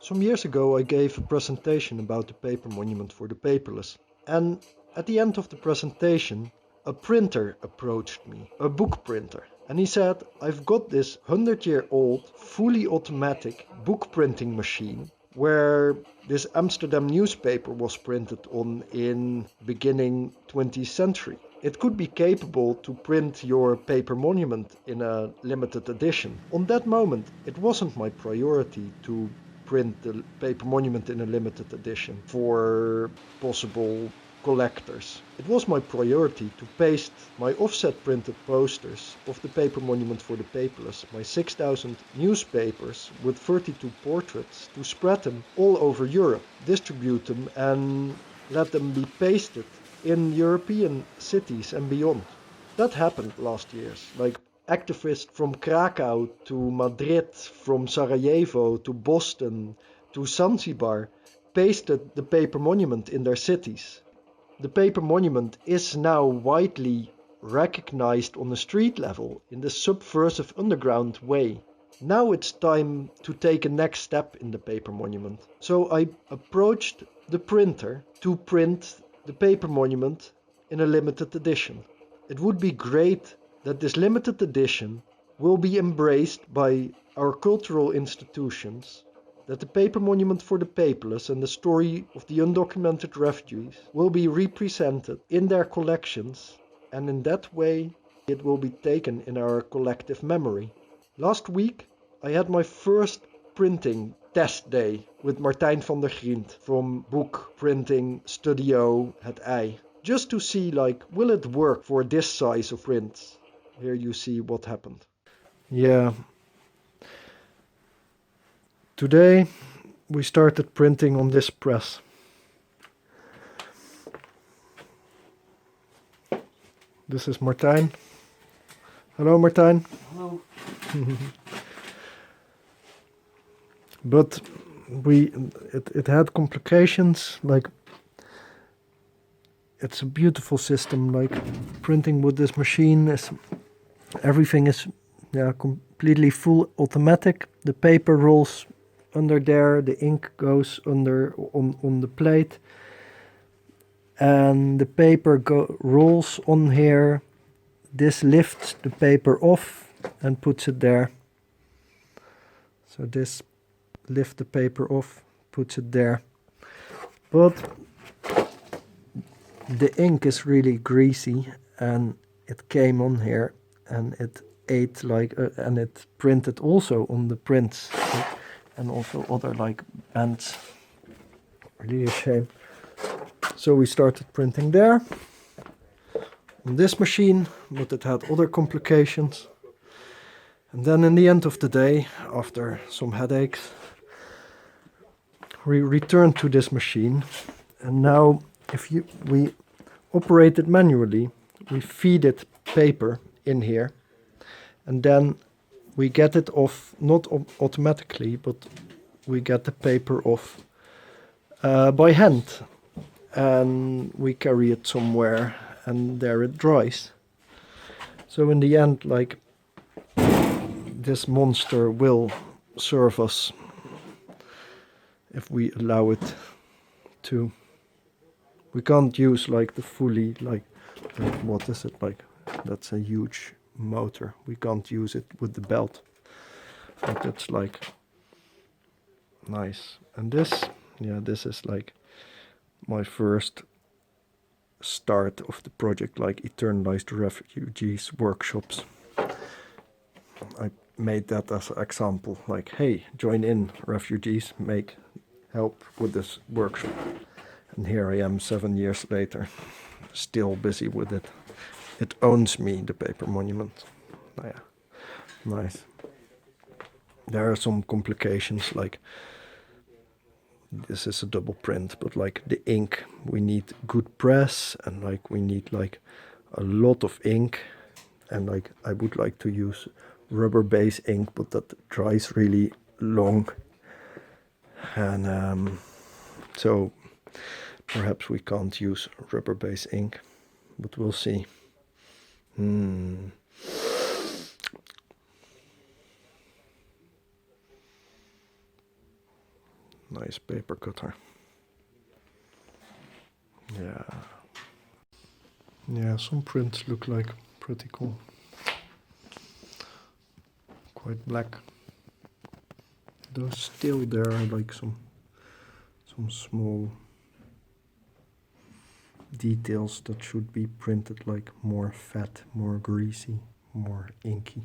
Some years ago I gave a presentation about the paper monument for the paperless, and at the end of the presentation a printer approached me, a book printer, and he said, "I've got this 100-year-old fully automatic book printing machine where this Amsterdam newspaper was printed on in beginning 20th century. It could be capable to print your paper monument in a limited edition." On that moment it wasn't my priority to print the paper monument in a limited edition for possible collectors. It was my priority to paste my offset printed posters of the paper monument for the paperless, my 6,000 newspapers with 32 portraits, to spread them all over Europe, distribute them and let them be pasted in European cities and beyond. That happened last year. Like activists from Krakow to Madrid, from Sarajevo to Boston to Zanzibar pasted the paper monument in their cities. The paper monument is now widely recognized on the street level in the subversive underground way. Now it's time to take a next step in the paper monument. So I approached the printer to print the paper monument in a limited edition. It would be great that this limited edition will be embraced by our cultural institutions, that the paper monument for the paperless and the story of the undocumented refugees will be represented in their collections, and in that way it will be taken in our collective memory. Last week I had my first printing test day with Martijn van der Grient from Book Printing Studio Het Ei, just to see will it work for this size of prints. Here you see what happened. Yeah. Today we started printing on this press. This is Martijn. Hello Martijn. Hello. But it had complications, it's a beautiful system, printing with this machine everything is completely full automatic. The paper rolls under there, the ink goes under on the plate, and the paper rolls on here. This lifts the paper off and puts it there. So this lifts the paper off, puts it there. But the ink is really greasy and it came on here and it ate and it printed also on the prints and also other bands. Really a shame. So we started printing there on this machine, but it had other complications. And then in the end of the day, after some headaches, we returned to this machine, and now we operate it manually. We feed it paper in here, and then we get it off, not automatically, but we get the paper off by hand, and we carry it somewhere, and there it dries. So in the end, this monster will serve us if we allow it to. We can't use the fully what is it that's a huge motor. We can't use it with the belt, but it's nice. And this is my first start of the project, Eternalized Refugees workshops. I made that as an example, hey, join in refugees, help with this workshop. And here I am 7 years later, still busy with it. It owns me, the paper monument. Nice. There are some complications, this is a double print, but the ink, we need good press, and we need a lot of ink, and I would like to use rubber base ink, but that dries really long, and so perhaps we can't use rubber base ink, but we'll see. nice paper cutter. Yeah, some prints look like pretty cool. Quite black. Though still there are like some small details that should be printed like more fat, more greasy, more inky.